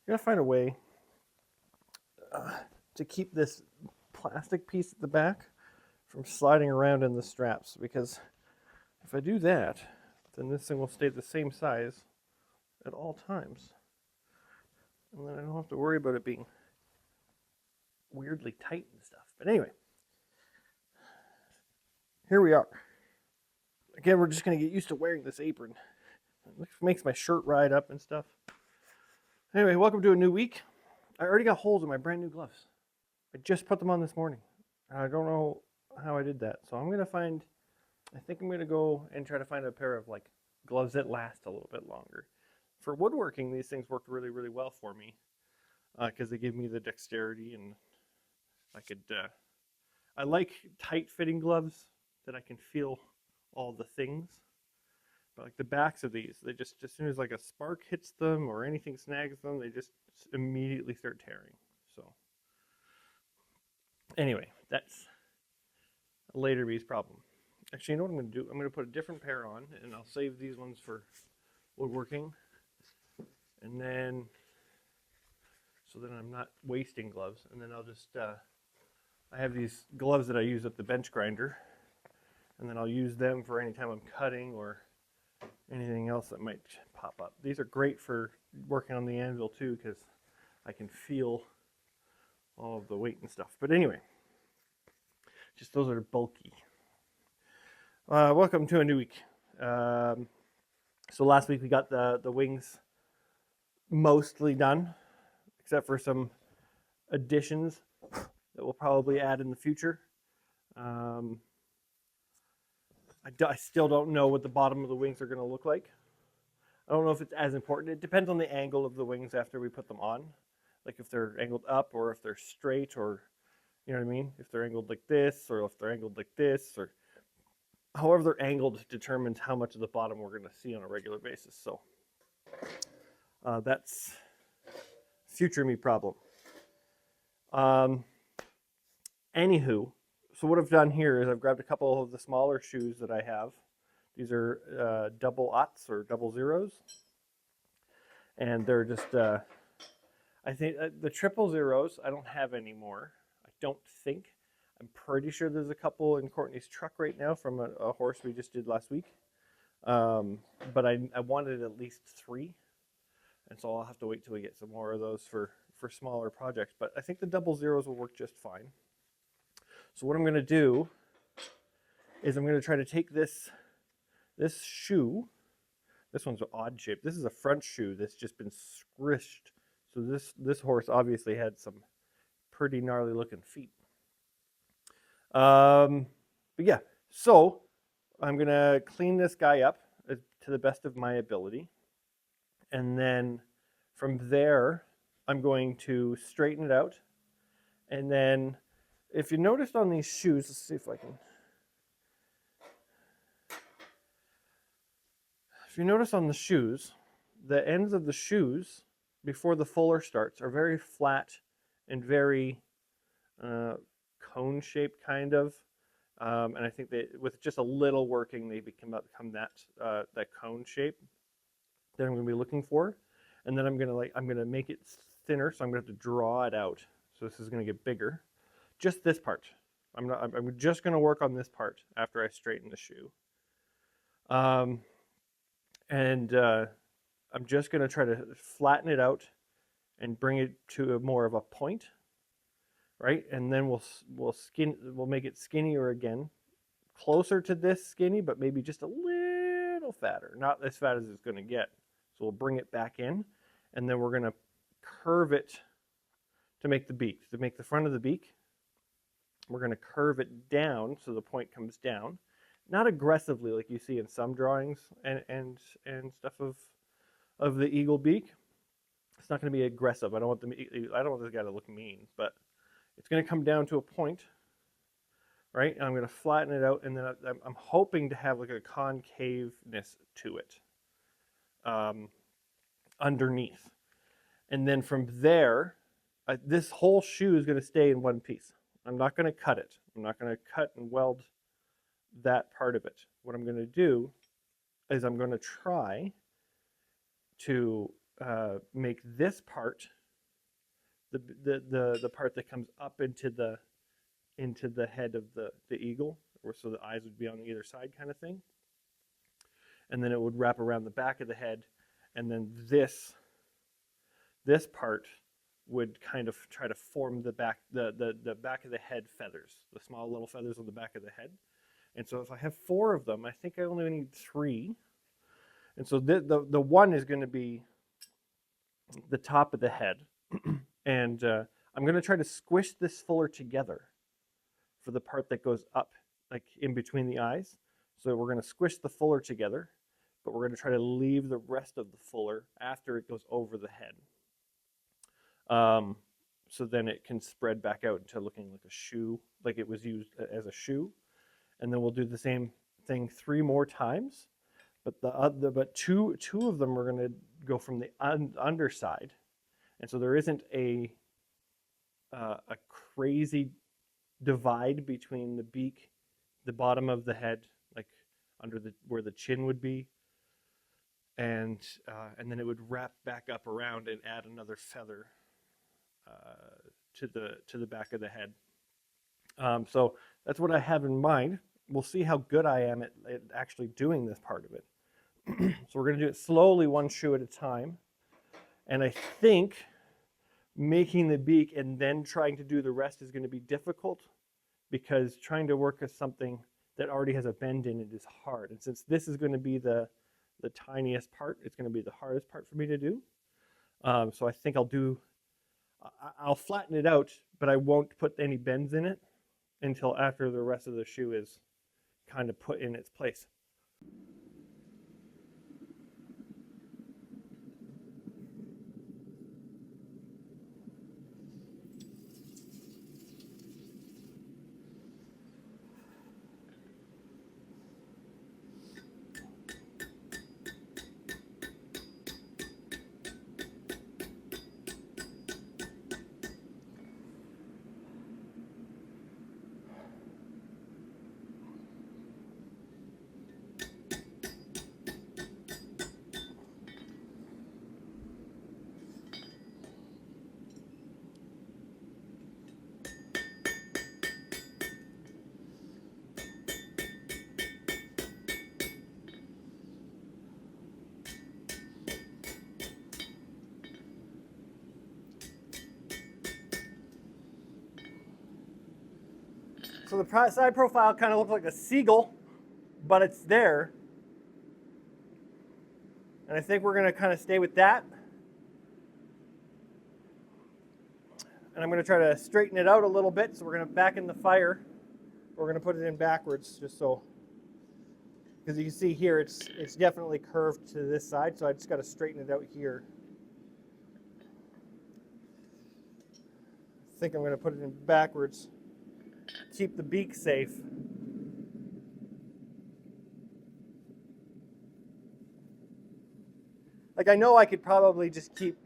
gonna find a way to keep this plastic piece at the back from sliding around in the straps, because if I do that, then this thing will stay the same size at all times. And then I don't have to worry about it being weirdly tight and stuff. But anyway, here we are. Again, we're just going to get used to wearing this apron. It makes my shirt ride up and stuff. Anyway, welcome to a new week. I already got holes in my brand new gloves. I just put them on this morning. I don't know how I did that. So I think I'm going to go and try to find a pair of like gloves that last a little bit longer. For woodworking, these things worked really, really well for me because they give me the dexterity, and I like tight fitting gloves that I can feel all the things. But like the backs of these, they just, as soon as like a spark hits them or anything snags them, they just immediately start tearing. So anyway, that's a later bees problem. Actually, you know what I'm going to do? I'm going to put a different pair on, and I'll save these ones for woodworking. And then, so that I'm not wasting gloves. And then I'll just, I have these gloves that I use at the bench grinder. And then I'll use them for any time I'm cutting or anything else that might pop up. These are great for working on the anvil too, because I can feel all of the weight and stuff. But anyway, just those are bulky. Welcome to a new week. So last week we got the wings mostly done, except for some additions that we'll probably add in the future. I still don't know what the bottom of the wings are going to look like. I don't know if it's as important. It depends on the angle of the wings after we put them on. Like if they're angled up or if they're straight, or, you know what I mean? If they're angled like this or if they're angled like this, or however they're angled determines how much of the bottom we're going to see on a regular basis. So that's future me problem. Anywho, so what I've done here is I've grabbed a couple of the smaller shoes that I have. These are double aughts or double zeros. And they're just, I think the triple zeros I don't have anymore. I don't think. I'm pretty sure there's a couple in Courtney's truck right now from a horse we just did last week. But I wanted at least 3. And so I'll have to wait till we get some more of those for smaller projects. But I think the double zeros will work just fine. So what I'm going to do is I'm going to try to take this shoe. This one's an odd shape. This is a front shoe that's just been squished. So this horse obviously had some pretty gnarly looking feet. But yeah, so I'm going to clean this guy up to the best of my ability. And then from there, I'm going to straighten it out. And then if you noticed on these shoes, let's see if I can. If you notice on the shoes, the ends of the shoes before the fuller starts are very flat and very cone-shaped kind of. And I think that with just a little working, they become that cone shape that I'm going to be looking for. And then I'm going to make it thinner, so I'm going to have to draw it out. So this is going to get bigger. Just this part. I'm just going to work on this part after I straighten the shoe. I'm just going to try to flatten it out and bring it to more of a point, right? And then we'll make it skinnier again, closer to this skinny, but maybe just a little fatter, not as fat as it's going to get. So we'll bring it back in, and then we're going to curve it to make the beak, to make the front of the beak. We're going to curve it down so the point comes down, not aggressively like you see in some drawings and stuff of the eagle beak. It's not going to be aggressive. I don't want this guy to look mean, but it's going to come down to a point, right? And I'm going to flatten it out, and then I'm hoping to have like a concaveness to it underneath. And then from there, this whole shoe is going to stay in one piece. I'm not going to cut it. I'm not going to cut and weld that part of it. What I'm going to do is I'm going to try to make this part the part that comes up into the head of the eagle, or so the eyes would be on either side, kind of thing. And then it would wrap around the back of the head, and then this part would kind of try to form the back of the head feathers, the small little feathers on the back of the head. And so if I have 4 of them, I think I only need 3. And so the one is going to be the top of the head. And I'm going to try to squish this fuller together for the part that goes up, like in between the eyes. So we're going to squish the fuller together, but we're going to try to leave the rest of the fuller after it goes over the head. So then it can spread back out into looking like a shoe, like it was used as a shoe. And then we'll do the same thing 3 more times. But two of them are going to go from the underside, and so there isn't a crazy divide between the beak, the bottom of the head, like under where the chin would be, and then it would wrap back up around and add another feather to the back of the head. So that's what I have in mind. We'll see how good I am at actually doing this part of it. So we're going to do it slowly, one shoe at a time. And I think making the beak and then trying to do the rest is going to be difficult, because trying to work with something that already has a bend in it is hard. And since this is going to be the tiniest part, it's going to be the hardest part for me to do. So I think I'll flatten it out, but I won't put any bends in it until after the rest of the shoe is kind of put in its place. So the side profile kind of looks like a seagull, but it's there. And I think we're going to kind of stay with that. And I'm going to try to straighten it out a little bit. So we're going to back in the fire. We're going to put it in backwards, just so, because you can see here it's definitely curved to this side. So I just got to straighten it out here. I think I'm going to put it in backwards. Keep the beak safe. Like, I know I could probably just keep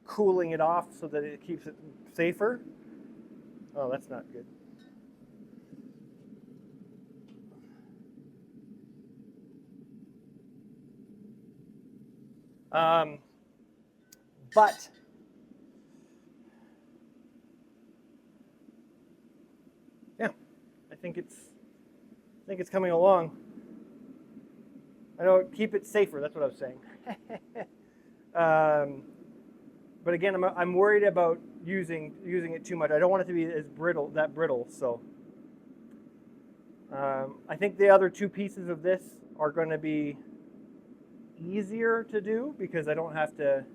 cooling it off so that it keeps it safer. Oh, that's not good. But yeah, I think it's coming along. I know, keep it safer. That's what I was saying. But again, I'm worried about using it too much. I don't want it to be as brittle. So I think the other 2 pieces of this are going to be easier to do, because I don't have to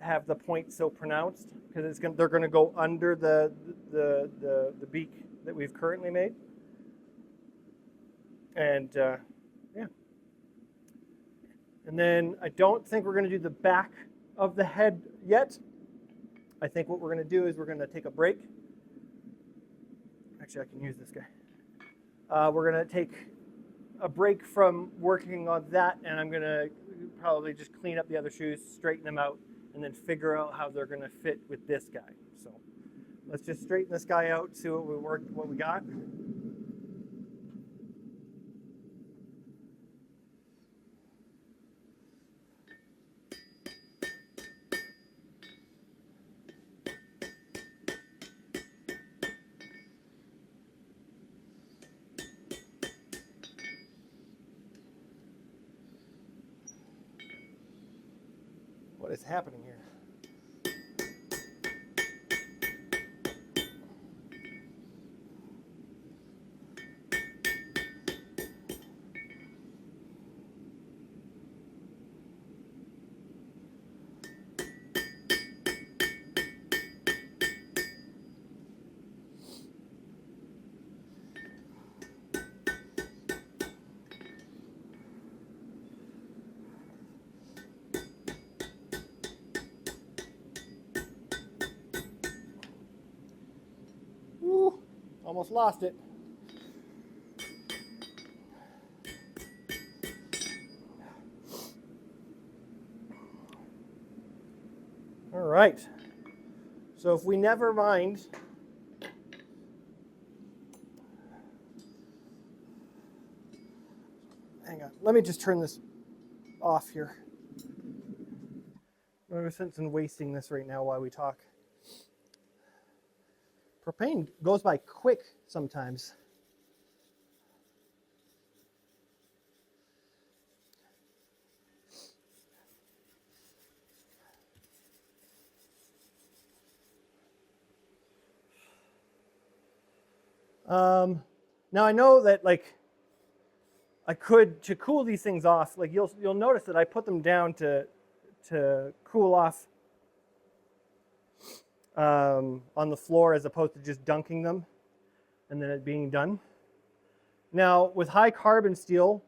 have the point so pronounced, because they're going to go under the beak that we've currently made. And yeah. And then I don't think we're going to do the back of the head yet. I think what we're going to do is we're going to take a break. Actually, I can use this guy. We're going to take a break from working on that, and I'm going to probably just clean up the other shoes, straighten them out, and then figure out how they're going to fit with this guy. So let's just straighten this guy out, see what we got. What is happening here? Woo, almost lost it. All right. So if we never mind, hang on, let me just turn this off here. No sense in wasting this right now while we talk. Propane goes by quick sometimes. Now I know that I could, to cool these things off, you'll notice that I put them down to cool off on the floor as opposed to just dunking them and then it being done. Now with high carbon steel,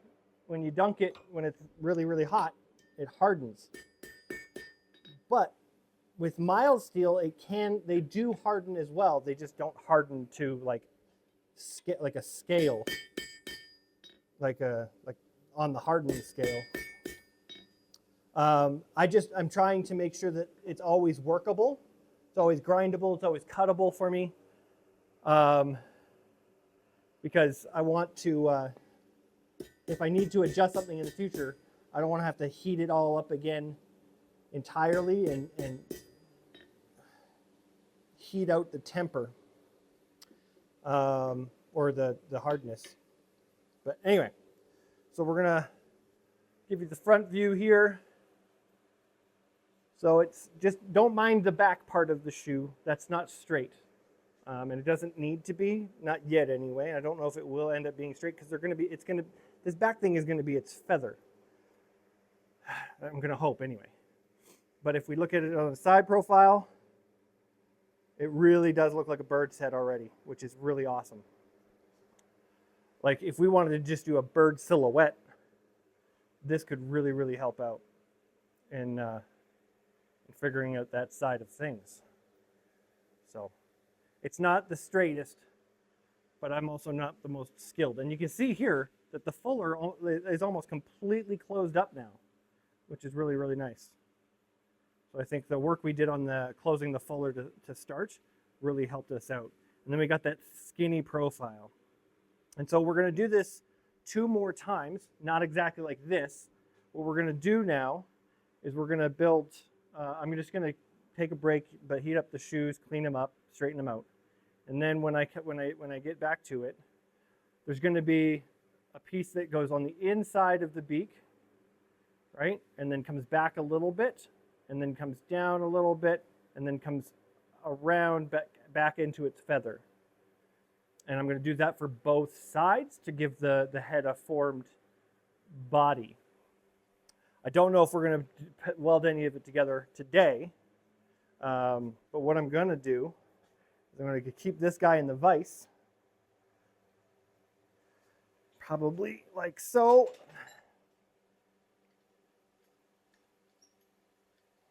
when you dunk it when it's really, really hot, it hardens. But with mild steel, they do harden as well. They just don't harden to like a scale, like on the hardening scale. I'm trying to make sure that it's always workable. It's always grindable. It's always cuttable for me. Because I want to, if I need to adjust something in the future, I don't want to have to heat it all up again entirely and heat out the temper or the hardness. But anyway, so we're going to give you the front view here. So it's just, don't mind the back part of the shoe. That's not straight. And it doesn't need to be, not yet anyway. I don't know if it will end up being straight because this back thing is going to be its feather. I'm going to hope anyway. But if we look at it on the side profile, it really does look like a bird's head already, which is really awesome. Like if we wanted to just do a bird silhouette, this could really, really help out in figuring out that side of things. So it's not the straightest, but I'm also not the most skilled. And you can see here that the fuller is almost completely closed up now, which is really, really nice. So I think the work we did on the closing the fuller to start really helped us out. And then we got that skinny profile. And so we're going to do this 2 more times, not exactly like this. What we're going to do now is we're going to build, I'm just going to take a break, but heat up the shoes, clean them up, straighten them out. And then when I get back to it, there's going to be a piece that goes on the inside of the beak, right? And then comes back a little bit, and then comes down a little bit, and then comes around back into its feather. And I'm going to do that for both sides to give the head a formed body. I don't know if we're going to weld any of it together today, but what I'm going to do is I'm going to keep this guy in the vise, probably like so.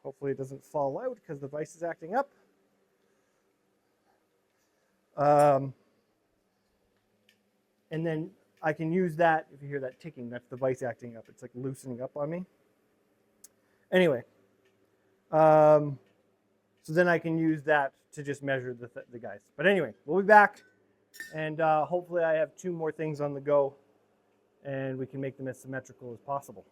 Hopefully it doesn't fall out because the vise is acting up. And then I can use that, if you hear that ticking, that's the vise acting up. It's like loosening up on me. Anyway, so then I can use that to just measure the guys. But anyway, we'll be back, and hopefully I have 2 more things on the go, and we can make them as symmetrical as possible.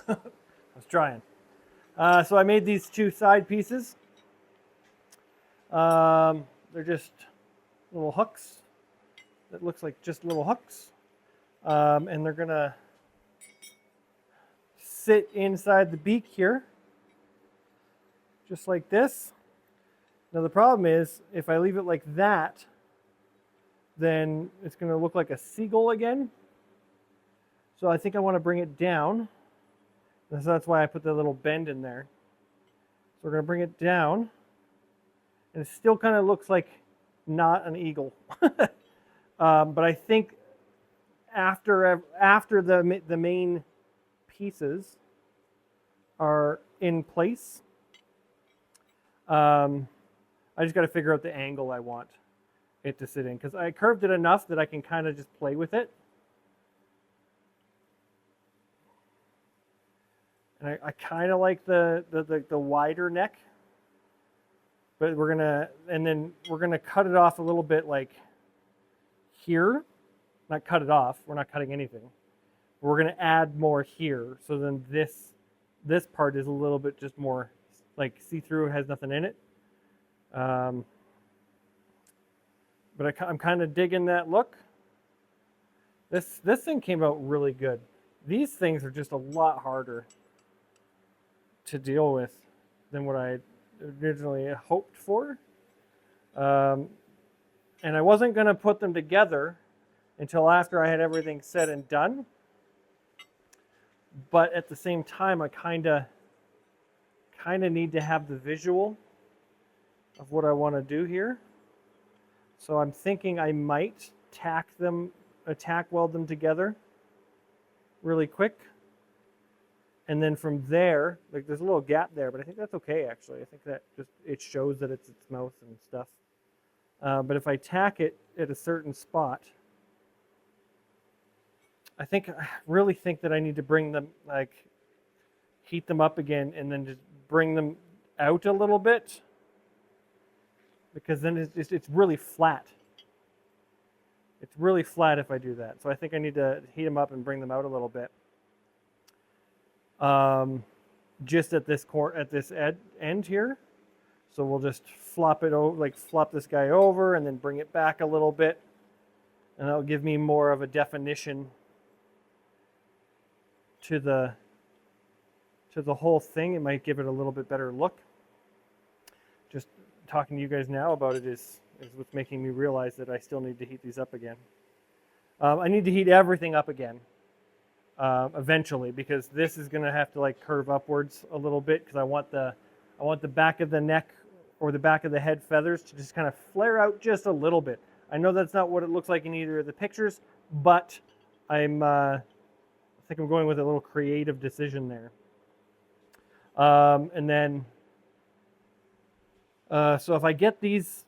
I was trying. So I made these two side pieces. They're just little hooks. That looks like just little hooks. And they're going to sit inside the beak here, just like this. Now the problem is, if I leave it like that, then it's going to look like a seagull again. So I think I want to bring it down. And so that's why I put the little bend in there. So we're going to bring it down. And it still kind of looks like not an eagle. But I think after the main pieces are in place, I just got to figure out the angle I want it to sit in, because I curved it enough that I can kind of just play with it. And I kind of like the wider neck, but we're gonna cut it off a little bit, like here. Not cut it off. We're not cutting anything. We're gonna add more here, so then this part is a little bit just more like see-through. It has nothing in it. But I'm kind of digging that look. This thing came out really good. These things are just a lot harder to deal with than what I originally hoped for. And I wasn't going to put them together until after I had everything said and done. But at the same time, I kind of need to have the visual of what I want to do here. So I'm thinking I might tack weld them together really quick. And then from there, like there's a little gap there, but I think that's okay actually. I think that it shows that it's its mouth and stuff. But if I tack it at a certain spot, I really think that I need to bring them, like heat them up again and then just bring them out a little bit, because then it's really flat. It's really flat if I do that. So I think I need to heat them up and bring them out a little bit. Just at this end here. So we'll just flop it over, like flop this guy over and then bring it back a little bit. And that'll give me more of a definition to the whole thing. It might give it a little bit better look. Just talking to you guys now about it is what's making me realize that I still need to heat these up again. I need to heat everything up again eventually, because this is going to have to like curve upwards a little bit, because I want the back of the neck or the back of the head feathers to just kind of flare out just a little bit. I know that's not what it looks like in either of the pictures, but I think I'm going with a little creative decision there. And then, so if I get these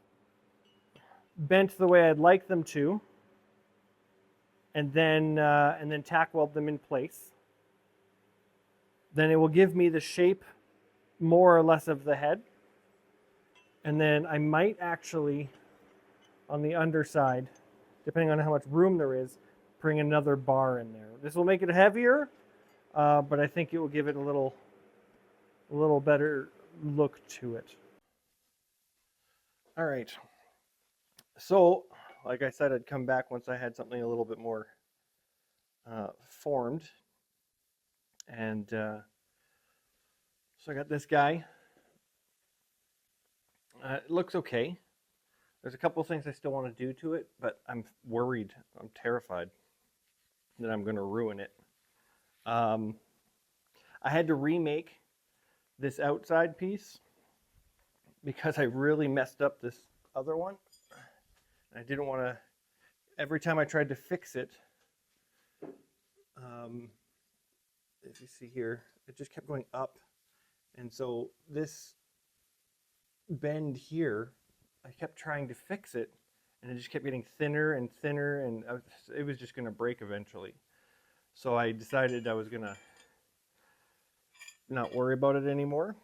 bent the way I'd like them to, and then tack weld them in place, then it will give me the shape more or less of the head. And then I might actually, on the underside, depending on how much room there is, bring another bar in there. This will make it heavier, but I think it will give it a little better look to it. All right. So, like I said, I'd come back once I had something a little bit more formed. And so I got this guy. It looks okay. There's a couple things I still want to do to it, but I'm worried. I'm terrified that I'm going to ruin it. I had to remake this outside piece because I really messed up this other one. I didn't want to, every time I tried to fix it, if you see here, it just kept going up. And so this bend here, I kept trying to fix it, and it just kept getting thinner and thinner, and it was just going to break eventually. So I decided I was going to not worry about it anymore.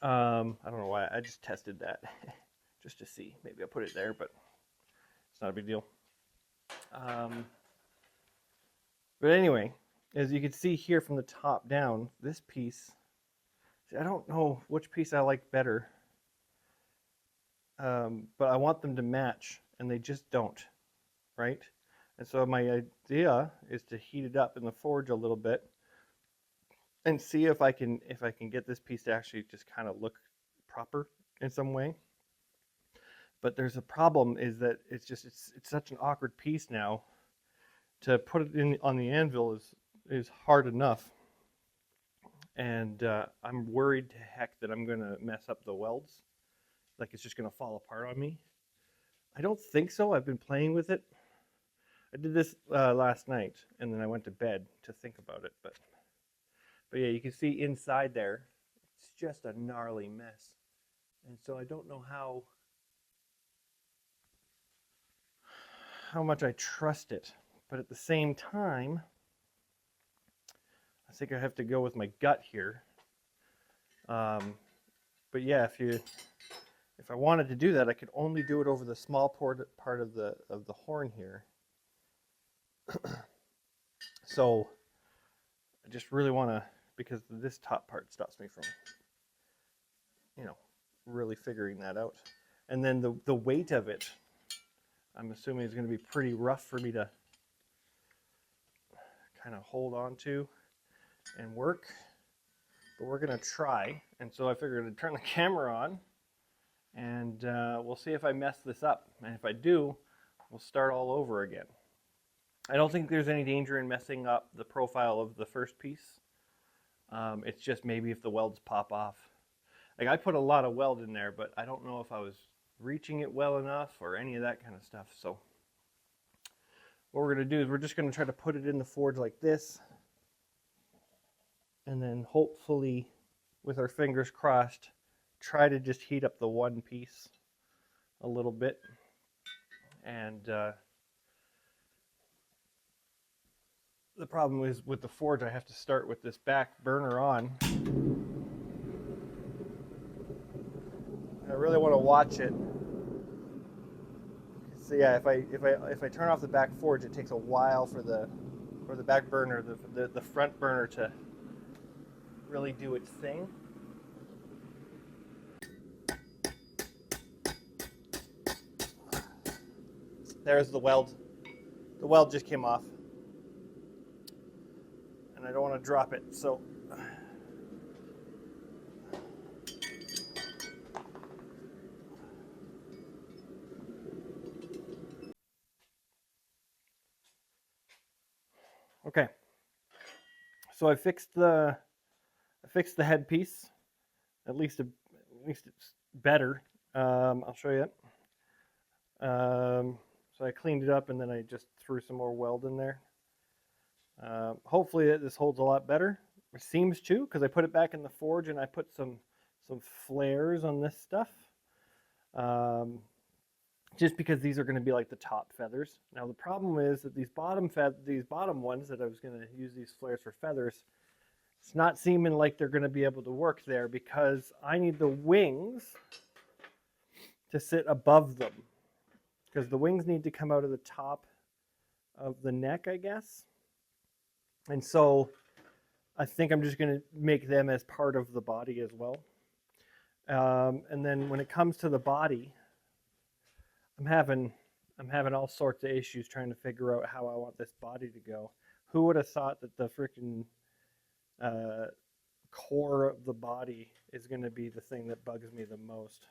I don't know why. I just tested that just to see. Maybe I'll put it there, but it's not a big deal. But anyway, as you can see here from the top down, this piece, I don't know which piece I like better, but I want them to match, and they just don't, right? And so my idea is to heat it up in the forge a little bit and see if I can get this piece to actually just kind of look proper in some way. But there's a problem, is that it's such an awkward piece now. To put it in on the anvil is hard enough, and I'm worried to heck that I'm gonna mess up the welds, like it's just gonna fall apart on me. I don't think so. I've been playing with it. I did this last night, and then I went to bed to think about it. But yeah, you can see inside there, it's just a gnarly mess, and so I don't know how much I trust it. But at the same time, I think I have to go with my gut here. But yeah, if I wanted to do that, I could only do it over the small part of the horn here. So I just really want to, because this top part stops me from, really figuring that out. And then the weight of it, I'm assuming is going to be pretty rough for me to kind of hold on to and work. But we're going to try. And so I figured I'd turn the camera on, and we'll see if I mess this up. And if I do, we'll start all over again. I don't think there's any danger in messing up the profile of the first piece. It's just maybe if the welds pop off. Like, I put a lot of weld in there, but I don't know if I was reaching it well enough or any of that kind of stuff. So what we're going to do is we're just going to try to put it in the forge like this. And then hopefully, with our fingers crossed, try to just heat up the one piece a little bit. And the problem is with the forge, I have to start with this back burner on. I really want to watch it. So yeah, if I turn off the back forge, it takes a while for the back burner, the front burner to really do its thing. There's the weld. The weld just came off, and I don't want to drop it, so okay. So I fixed the headpiece. At least it's better. I'll show you it. So I cleaned it up, and then I just threw some more weld in there. Hopefully this holds a lot better. It seems to, because I put it back in the forge and I put some flares on this stuff. Just because these are going to be like the top feathers. Now the problem is that these bottom ones that I was going to use these flares for feathers, it's not seeming like they're going to be able to work there, because I need the wings to sit above them, because the wings need to come out of the top of the neck, I guess. And so I think I'm just going to make them as part of the body as well. And then when it comes to the body, I'm having all sorts of issues trying to figure out how I want this body to go. Who would have thought that the freaking core of the body is going to be the thing that bugs me the most?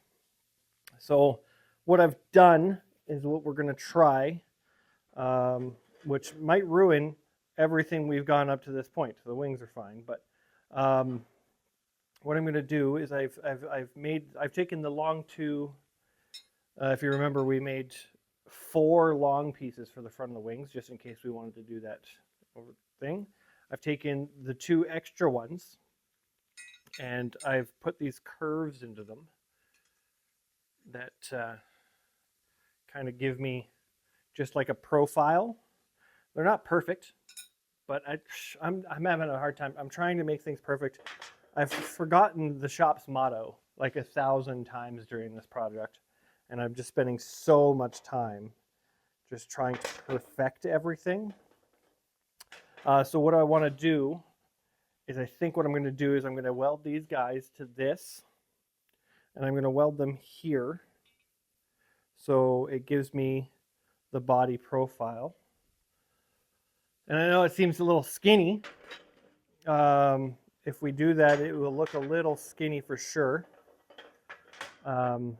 So what I've done is what we're going to try, which might ruin everything we've gone up to this point. The wings are fine, but what I'm going to do is I've taken the long two. If you remember, we made 4 long pieces for the front of the wings, just in case we wanted to do that thing. I've taken the 2 extra ones, and I've put these curves into them that kind of give me just like a profile. They're not perfect, but I'm having a hard time. I'm trying to make things perfect. I've forgotten the shop's motto like 1,000 times during this project, and I'm just spending so much time just trying to perfect everything. So what I want to do is, I think what I'm going to do is I'm going to weld these guys to this, and I'm going to weld them here, so it gives me the body profile. And I know it seems a little skinny. If we do that, it will look a little skinny for sure. But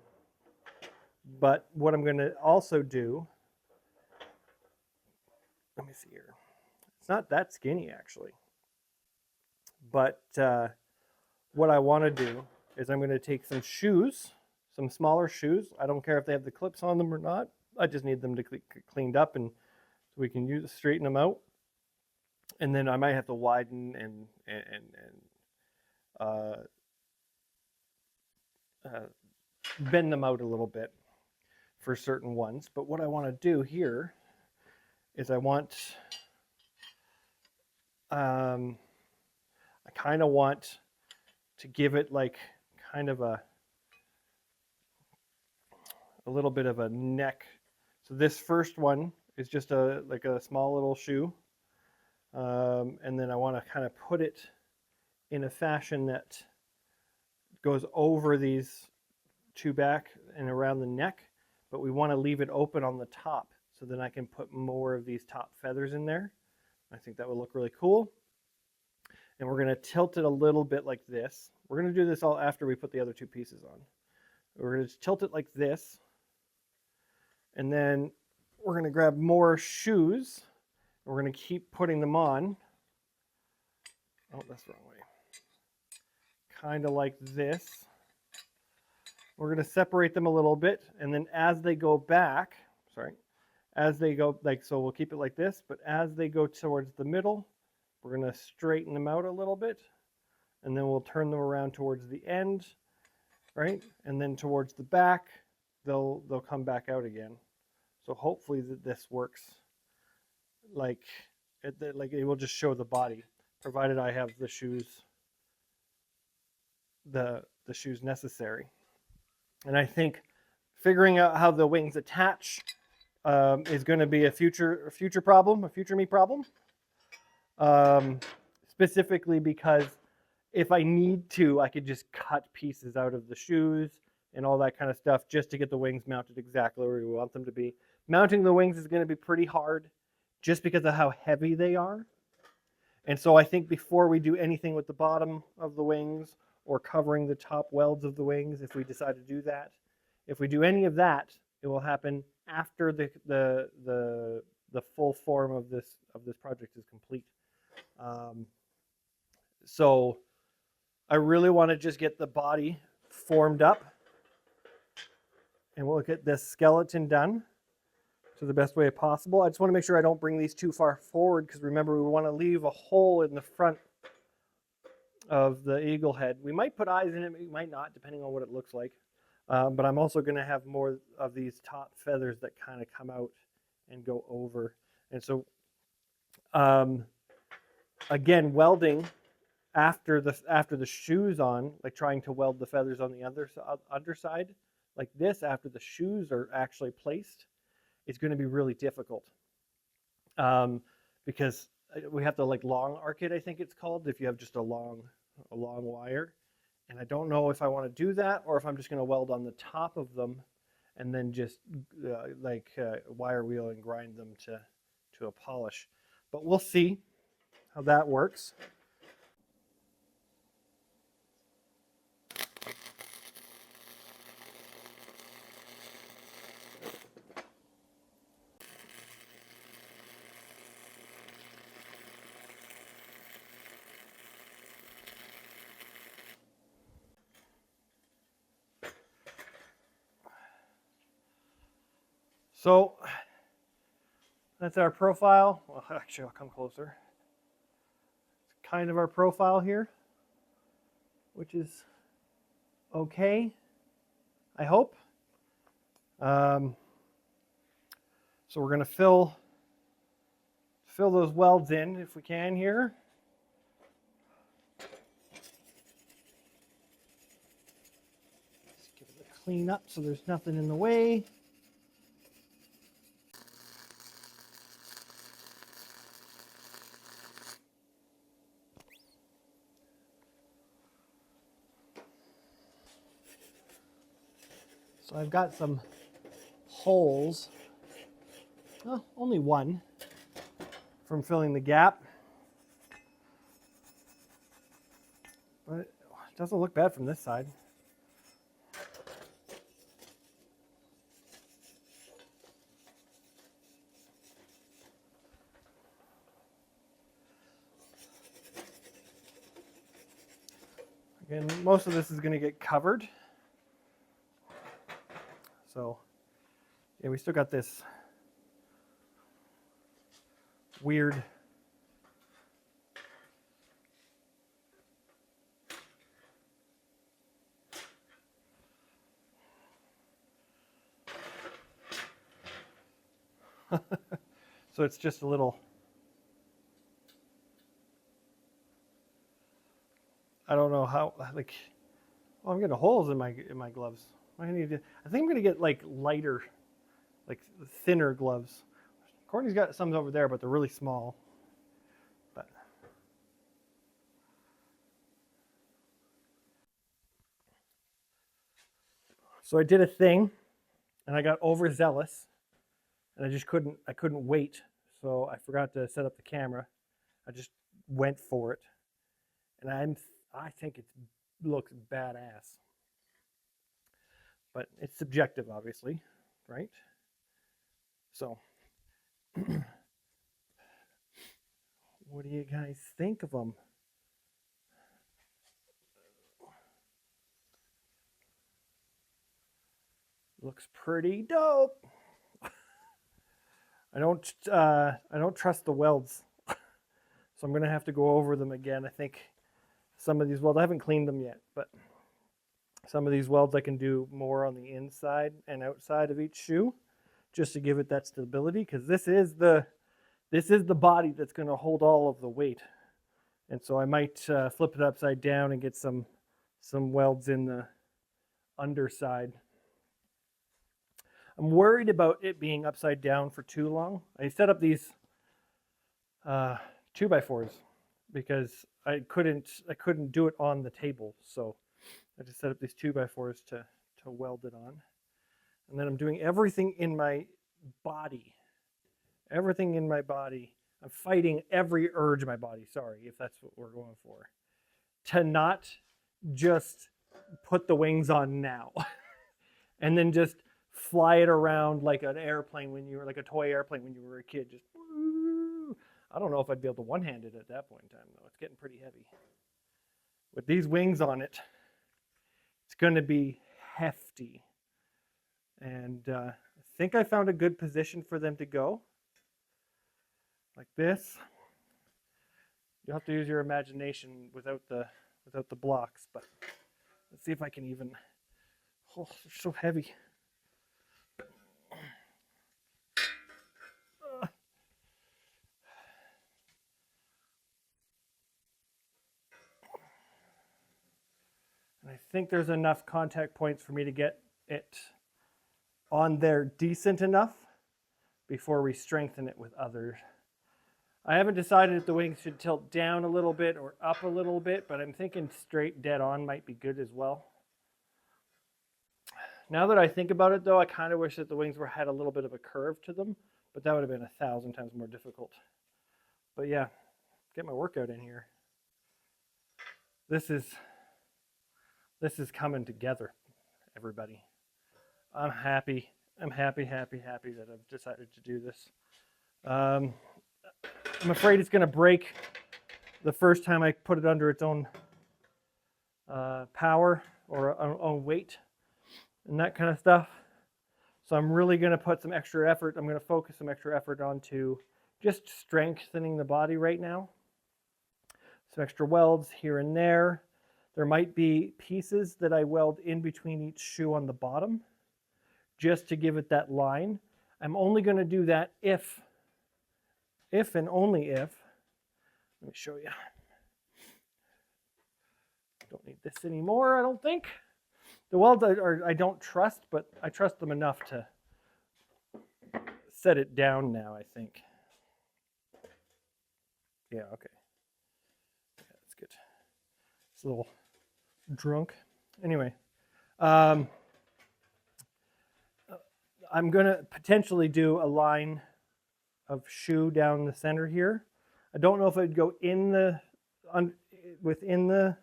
what I'm going to also do, let me see here. It's not that skinny actually. But what I want to do is I'm going to take some shoes, some smaller shoes. I don't care if they have the clips on them or not. I just need them to get cleaned up, and so we can straighten them out. And then I might have to widen and bend them out a little bit for certain ones. But what I want to do here is I kind of want to give it like kind of a little bit of a neck. So this first one is just like a small little shoe. And then I want to kind of put it in a fashion that goes over these two back and around the neck, but we want to leave it open on the top, so then I can put more of these top feathers in there. I think that would look really cool. And we're going to tilt it a little bit like this. We're going to do this all after we put the other two pieces on. We're going to tilt it like this, and then we're going to grab more shoes. We're going to keep putting them on. Oh, that's the wrong way. Kind of like this. We're going to separate them a little bit, and then as they go back, as they go, like, so we'll keep it like this, but as they go towards the middle, we're going to straighten them out a little bit, and then we'll turn them around towards the end, right? And then towards the back, they'll come back out again. So hopefully this works. Like it will just show the body, provided I have the shoes, the shoes necessary. And I think figuring out how the wings attach is going to be a future problem, a future me problem. Specifically because if I need to, I could just cut pieces out of the shoes and all that kind of stuff just to get the wings mounted exactly where we want them to be. Mounting the wings is going to be pretty hard just because of how heavy they are. And so I think before we do anything with the bottom of the wings or covering the top welds of the wings, if we decide to do that, if we do any of that, it will happen after the full form of this project is complete. So I really want to just get the body formed up, and we'll get this skeleton done to the best way possible. I just want to make sure I don't bring these too far forward, because remember, we want to leave a hole in the front of the eagle head. We might put eyes in it, we might not, depending on what it looks like. But I'm also going to have more of these top feathers that kind of come out and go over. And so, again, welding after the shoes on, like trying to weld the feathers on the underside, like this, after the shoes are actually placed, is going to be really difficult. Because we have to like long arc it, I think it's called, if you have just a long wire. And I don't know if I want to do that, or if I'm just going to weld on the top of them and then just wire wheel and grind them to a polish. But we'll see how that works. So that's our profile. Well, actually, I'll come closer. It's kind of our profile here, which is okay, I hope. So we're going to fill those welds in if we can here. Let's give it a clean up so there's nothing in the way. So I've got some holes, well, only one, from filling the gap. But it doesn't look bad from this side. Again, most of this is going to get covered. So, yeah, we still got this weird so it's just a little, I don't know how, like, oh, I'm getting holes in my gloves. I think I'm gonna get like lighter, like thinner gloves. Courtney's got some over there, but they're really small. But so I did a thing, and I got overzealous, and I couldn't wait. So I forgot to set up the camera. I just went for it, and I think it looks badass. But it's subjective, obviously, right? So, what do you guys think of them? Looks pretty dope. I don't trust the welds, so I'm gonna have to go over them again. I think some of these welds, I haven't cleaned them yet, but some of these welds I can do more on the inside and outside of each shoe, just to give it that stability. Because this is the body that's going to hold all of the weight, and so I might flip it upside down and get some welds in the underside. I'm worried about it being upside down for too long. I set up these 2x4s because I couldn't do it on the table, so I just set up these 2x4s to weld it on. And then I'm doing everything in my body. Everything in my body. I'm fighting every urge in my body, sorry, if that's what we're going for, to not just put the wings on now and then just fly it around like an airplane when you were like a toy airplane when you were a kid. Just, I don't know if I'd be able to one-hand it at that point in time, though. It's getting pretty heavy. With these wings on it, it's going to be hefty. And I think I found a good position for them to go. Like this. You'll have to use your imagination without the blocks, but let's see if I can even. Oh, they're so heavy. And I think there's enough contact points for me to get it on there decent enough before we strengthen it with others. I haven't decided if the wings should tilt down a little bit or up a little bit, but I'm thinking straight dead on might be good as well. Now that I think about it, though, I kind of wish that the wings had a little bit of a curve to them, but that would have been 1,000 times more difficult. But yeah, get my workout in here. This is coming together, everybody. I'm happy. I'm happy that I've decided to do this. I'm afraid it's going to break the first time I put it under its own power or own weight and that kind of stuff. So I'm really going to put some extra effort. I'm going to focus some extra effort onto just strengthening the body right now. Some extra welds here and there. There might be pieces that I weld in between each shoe on the bottom just to give it that line. I'm only going to do that if and only if, let me show you. Don't need this anymore, I don't think. The welds I don't trust, but I trust them enough to set it down now, I think. Yeah, okay. Yeah, that's good. It's a little drunk. Anyway, I'm going to potentially do a line of shoe down the center here. I don't know if it'd go in the within the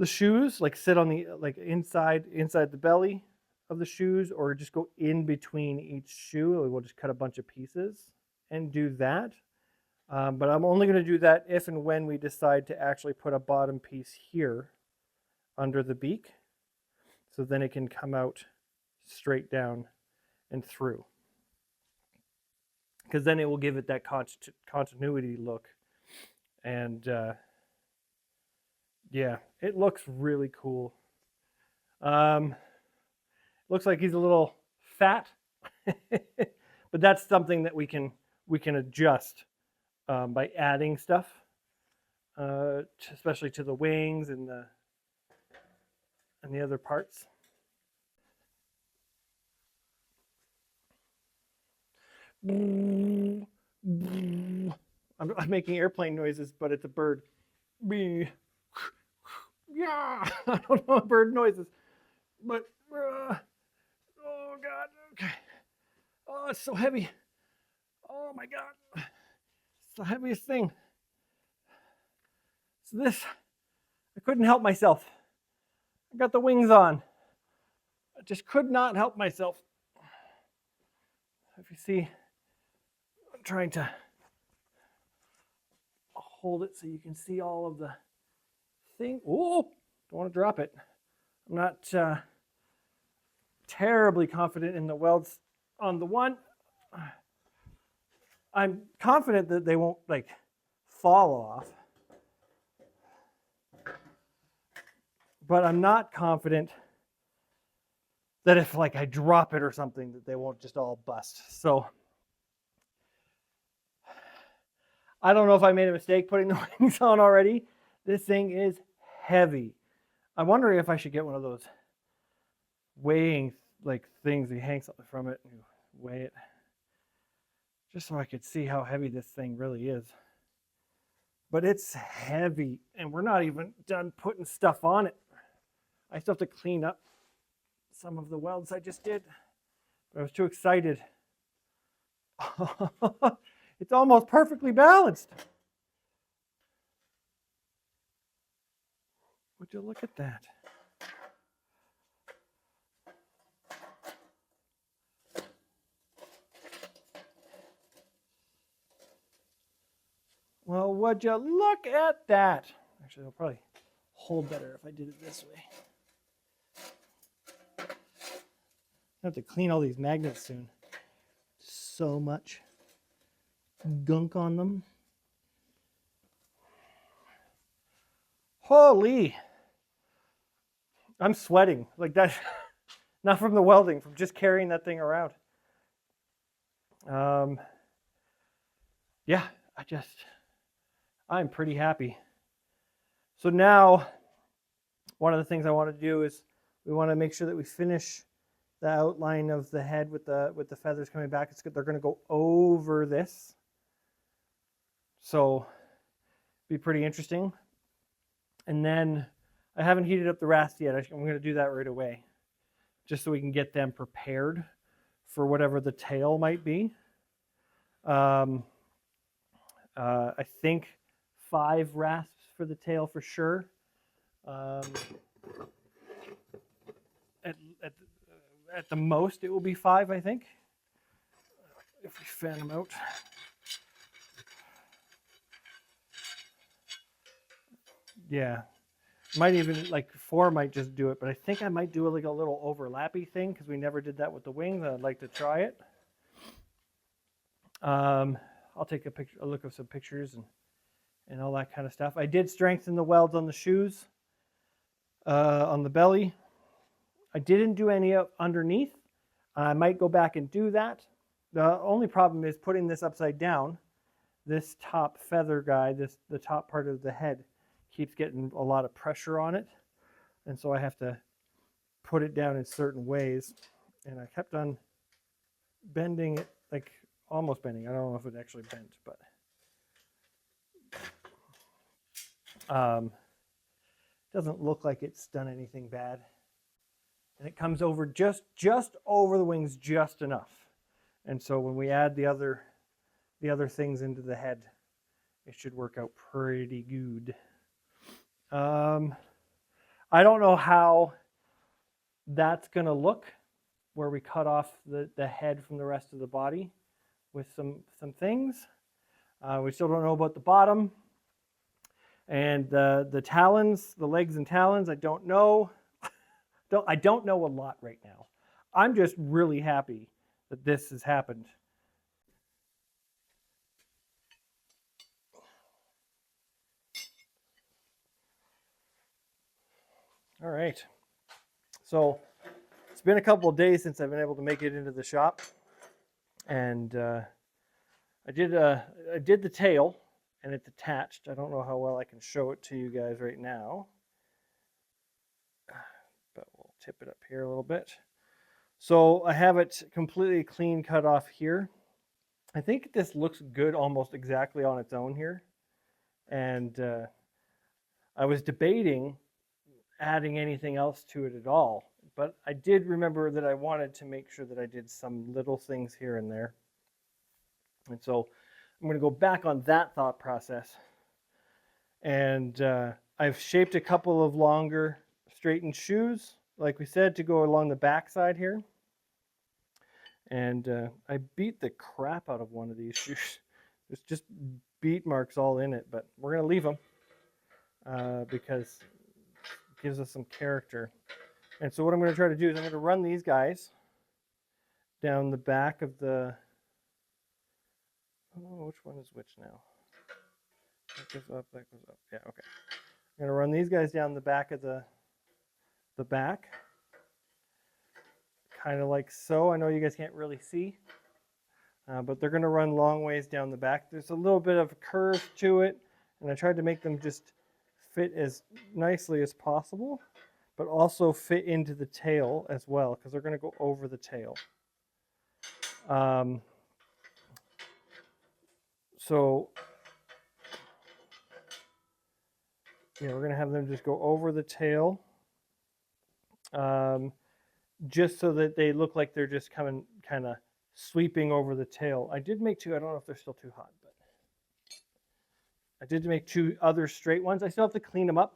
shoes, like sit on the like inside the belly of the shoes, or just go in between each shoe. We'll just cut a bunch of pieces and do that. But I'm only going to do that if and when we decide to actually put a bottom piece here under the beak, so then it can come out straight down and through, because then it will give it that continuity look. And yeah, it looks really cool. Looks like he's a little fat, but that's something that we can adjust by adding stuff, especially to the wings and the other parts. I'm making airplane noises, but it's a bird. Yeah, I don't know what bird noises, but oh god, okay. Oh, it's so heavy. Oh my god, it's the heaviest thing. So this, I couldn't help myself. I got the wings on. I just could not help myself. If you see, I'm trying to hold it so you can see all of the thing. Oh, don't want to drop it. I'm not terribly confident in the welds on the one. I'm confident that they won't like fall off, but I'm not confident that if like I drop it or something that they won't just all bust. So I don't know if I made a mistake putting the wings on already. This thing is heavy. I'm wondering if I should get one of those weighing like things that hangs from it and weigh it, just so I could see how heavy this thing really is. But it's heavy, and we're not even done putting stuff on it. I still have to clean up some of the welds I just did, but I was too excited. It's almost perfectly balanced. Would you look at that? Well, would you look at that? Actually, it'll probably hold better if I did it this way. I have to clean all these magnets soon. So much gunk on them. Holy! I'm sweating like that. Not from the welding, from just carrying that thing around. Yeah, I'm pretty happy. So now, one of the things I want to do is we want to make sure that we finish the outline of the head with the feathers coming back. It's good. They're going to go over this, so be pretty interesting. And then I haven't heated up the rast yet. I'm going to do that right away, just so we can get them prepared for whatever the tail might be. I think 5 rasps for the tail for sure. At the most, it will be 5, I think, if we fan them out. Yeah, might even like 4 might just do it, but I think I might do like a little overlappy thing because we never did that with the wings. I'd like to try it. I'll take a look at some pictures and all that kind of stuff. I did strengthen the welds on the shoes, on the belly. I didn't do any up underneath. I might go back and do that. The only problem is putting this upside down. This top feather guy, the top part of the head, keeps getting a lot of pressure on it, and so I have to put it down in certain ways. And I kept on bending it, like almost bending. I don't know if it actually bent, but doesn't look like it's done anything bad. and it comes over just over the wings just enough. And so when we add the other things into the head, it should work out pretty good. I don't know how that's going to look where we cut off the head from the rest of the body with some things. We still don't know about the bottom. And the talons, the legs and talons, I don't know. I don't know a lot right now. I'm just really happy that this has happened. All right. So it's been a couple of days since I've been able to make it into the shop, and I did the tail, and it's attached. I don't know how well I can show it to you guys right now, but we'll tip it up here a little bit. So I have it completely clean cut off here. I think this looks good almost exactly on its own here, and I was debating adding anything else to it at all, but I did remember that I wanted to make sure that I did some little things here and there. And so I'm going to go back on that thought process. And I've shaped a couple of longer straightened shoes, like we said, to go along the back side here. And I beat the crap out of one of these shoes. There's just beat marks all in it, but we're going to leave them because gives us some character. And so what I'm going to try to do is I'm going to run these guys down the back of the, oh, which one is which now? That goes up, that goes up. Yeah, okay. I'm going to run these guys down the back of the back. Kind of like so. I know you guys can't really see, but they're going to run long ways down the back. There's a little bit of a curve to it, and I tried to make them just fit as nicely as possible, but also fit into the tail as well, because they're going to go over the tail. So yeah, we're going to have them just go over the tail, just so that they look like they're just coming kind of sweeping over the tail. I did make two. I don't know if they're still too hot, but I did make two other straight ones. I still have to clean them up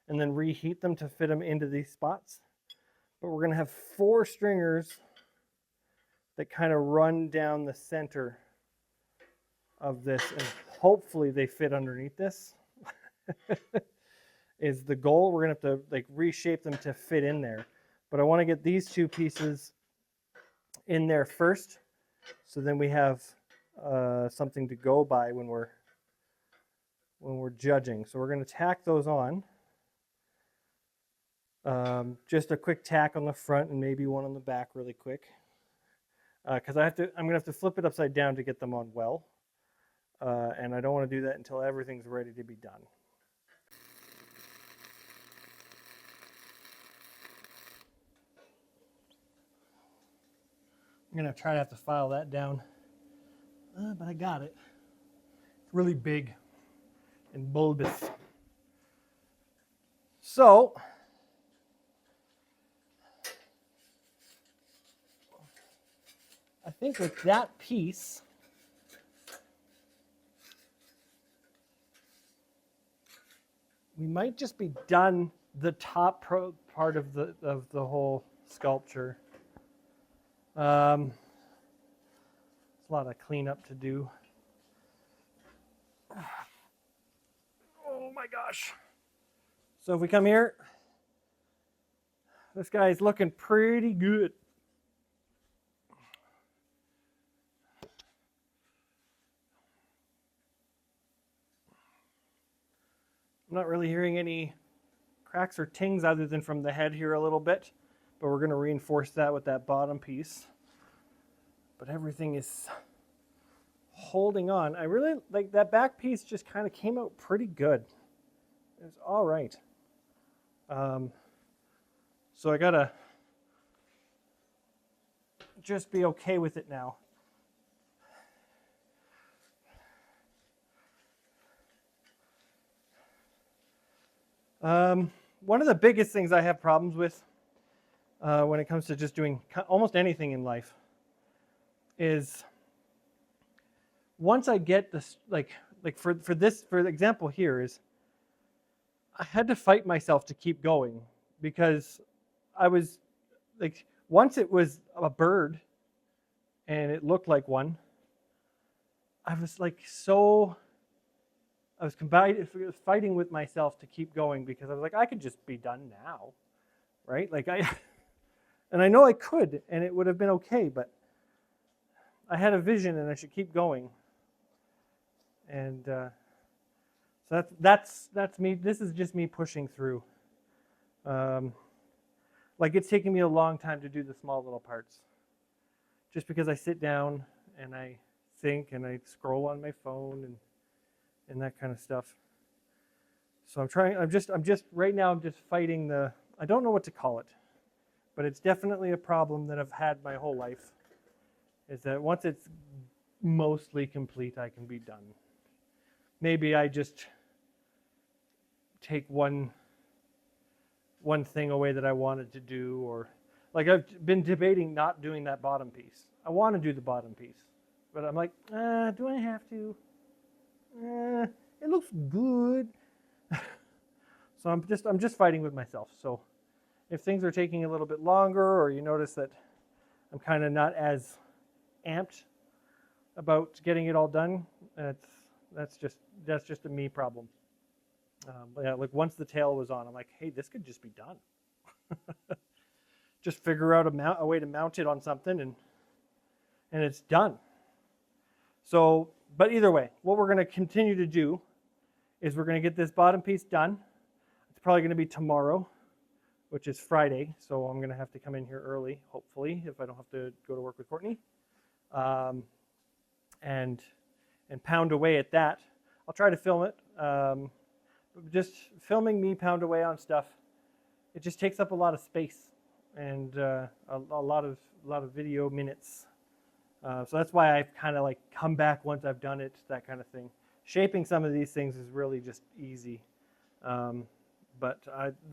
and then reheat them to fit them into these spots. But we're going to have 4 stringers that kind of run down the center of this, and hopefully they fit underneath this. Is the goal. We're going to have to like reshape them to fit in there. But I want to get these 2 pieces in there first, so then we have something to go by when we're judging. So we're going to tack those on. Just a quick tack on the front and maybe one on the back really quick. Because I'm going to have to flip it upside down to get them on well. And I don't want to do that until everything's ready to be done. I'm going to try to have to file that down. But I got it. It's really big and bulbous. So I think with that piece, we might just be done the top part of the whole sculpture. It's a lot of cleanup to do. Oh my gosh. So if we come here, this guy's looking pretty good. I'm not really hearing any cracks or tings other than from the head here a little bit, but we're going to reinforce that with that bottom piece. But everything is holding on. I really like that back piece, just kind of came out pretty good. It's all right. So I got to just be okay with it now. One of the biggest things I have problems with when it comes to just doing almost anything in life is once I get this, like for example here is I had to fight myself to keep going because I was like, once it was a bird and it looked like one, I was like I was fighting with myself to keep going because I was like, I could just be done now, right? And I know I could, and it would have been okay, but I had a vision, and I should keep going. And so that's me. This is just me pushing through. Like it's taking me a long time to do the small little parts, just because I sit down and I think and I scroll on my phone and that kind of stuff. So I'm just right now I'm just fighting I don't know what to call it, but it's definitely a problem that I've had my whole life, is that once it's mostly complete, I can be done. Maybe I just take one thing away that I wanted to do, or like I've been debating not doing that bottom piece. I want to do the bottom piece, but I'm like, do I have to? It looks good. So I'm just fighting with myself. So if things are taking a little bit longer, or you notice that I'm kind of not as amped about getting it all done, that's just a me problem. But yeah, like once the tail was on, I'm like, hey, this could just be done. Just figure out a way to mount it on something, and it's done. So, but either way, what we're going to continue to do is we're going to get this bottom piece done. It's probably going to be tomorrow, which is Friday, so I'm going to have to come in here early, hopefully, if I don't have to go to work with Courtney, and pound away at that. I'll try to film it. Just filming me pound away on stuff, it just takes up a lot of space and a lot of video minutes. So that's why I've kind of like come back once I've done it, that kind of thing. Shaping some of these things is really just easy, but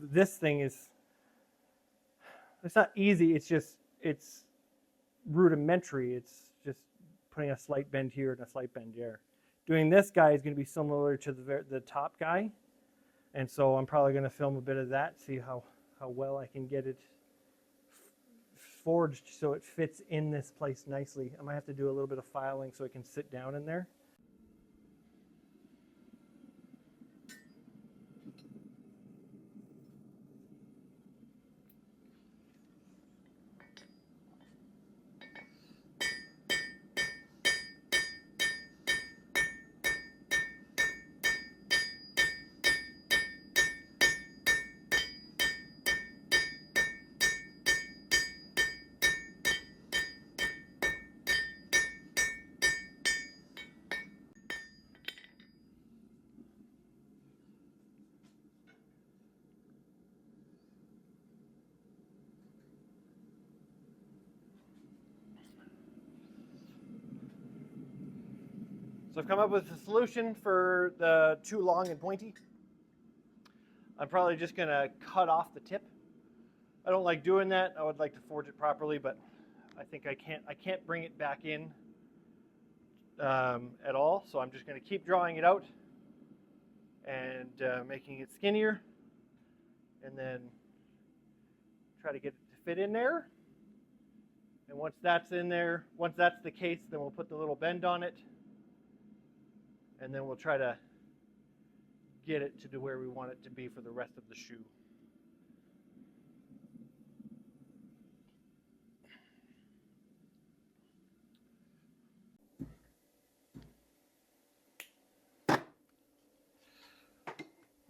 this thing it's not easy. It's rudimentary. It's just putting a slight bend here and a slight bend there. Doing this guy is going to be similar to the top guy, and so I'm probably going to film a bit of that, see how well I can get it forged so it fits in this place nicely. I might have to do a little bit of filing so it can sit down in there. So I've come up with a solution for the too long and pointy. I'm probably just going to cut off the tip. I don't like doing that. I would like to forge it properly, but I think I can't bring it back in at all. So I'm just going to keep drawing it out and making it skinnier, and then try to get it to fit in there. And once that's in there, once that's the case, then we'll put the little bend on it, and then we'll try to get it to where we want it to be for the rest of the shoe.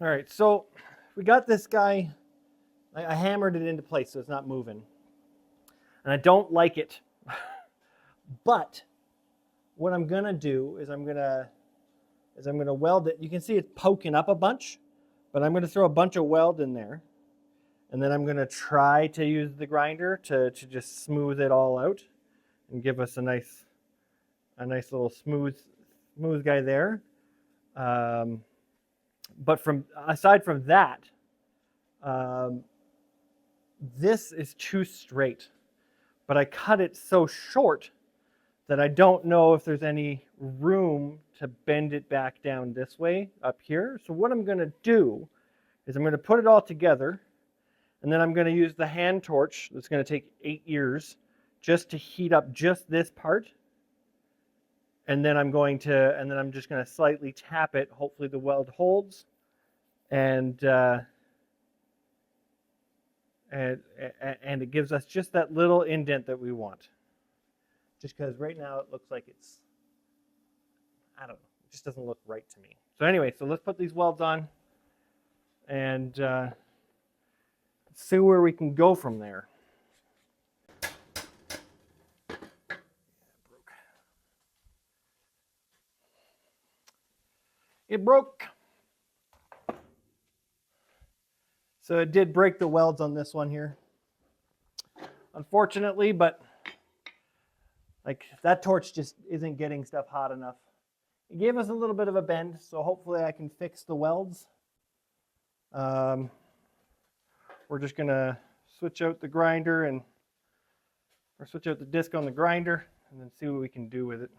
All right, so we got this guy. I hammered it into place so it's not moving. And I don't like it. But what I'm going to do is I'm going to weld it. You can see it's poking up a bunch, but I'm going to throw a bunch of weld in there. And then I'm going to try to use the grinder to just smooth it all out and give us a nice little smooth guy there. But aside from that, this is too straight, but I cut it so short that I don't know if there's any room to bend it back down this way up here. So what I'm going to do is I'm going to put it all together, and then I'm going to use the hand torch that's going to take 8 years just to heat up just this part. And then I'm just going to slightly tap it. Hopefully the weld holds, and it gives us just that little indent that we want. Just because right now it looks like it's, I don't know, it just doesn't look right to me. So anyway, so let's put these welds on and see where we can go from there. It broke. So it did break the welds on this one here, unfortunately, but like that torch just isn't getting stuff hot enough. It gave us a little bit of a bend, so hopefully I can fix the welds. We're just gonna switch out the grinder or switch out the disc on the grinder and then see what we can do with it.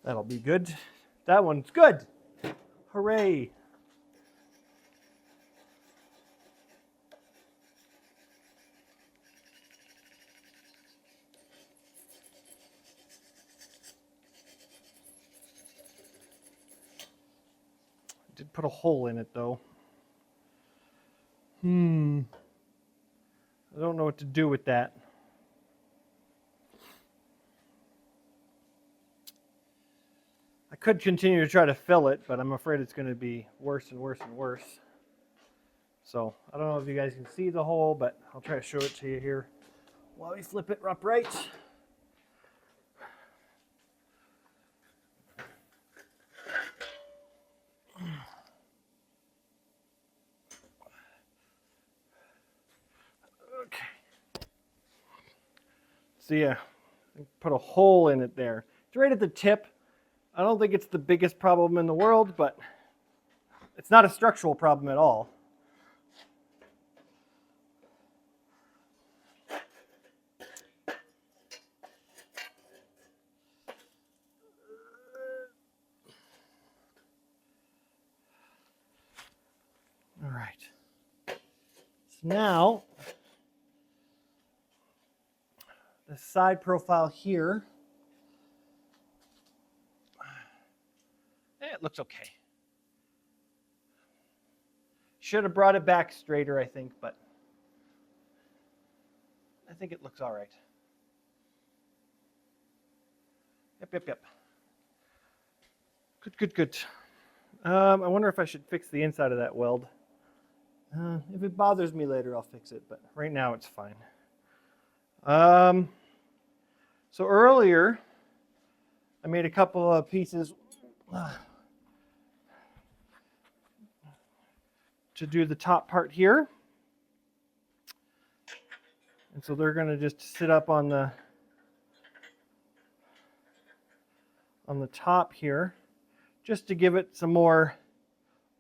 That'll be good. That one's good. Hooray. Did put a hole in it though. I don't know what to do with that. I could continue to try to fill it, but I'm afraid it's going to be worse and worse and worse. So I don't know if you guys can see the hole, but I'll try to show it to you here while we flip it upright. Okay. So yeah, put a hole in it there. It's right at the tip. I don't think it's the biggest problem in the world, but it's not a structural problem at all. All right. So now, the side profile here, it looks okay. Should have brought it back straighter, I think, but I think it looks all right. Yep. Good. I wonder if I should fix the inside of that weld. If it bothers me later, I'll fix it, but right now it's fine. So earlier, I made a couple of pieces to do the top part here. And so they're going to just sit up on the top here, just to give it some more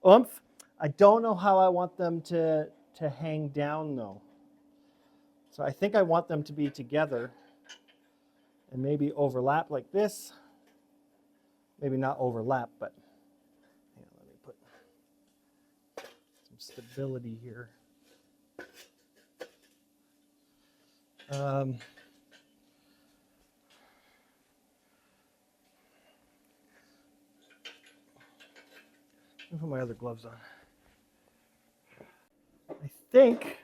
oomph. I don't know how I want them to hang down though. So I think I want them to be together and maybe overlap like this. Maybe not overlap, but let me put some stability here. Let me put my other gloves on. I think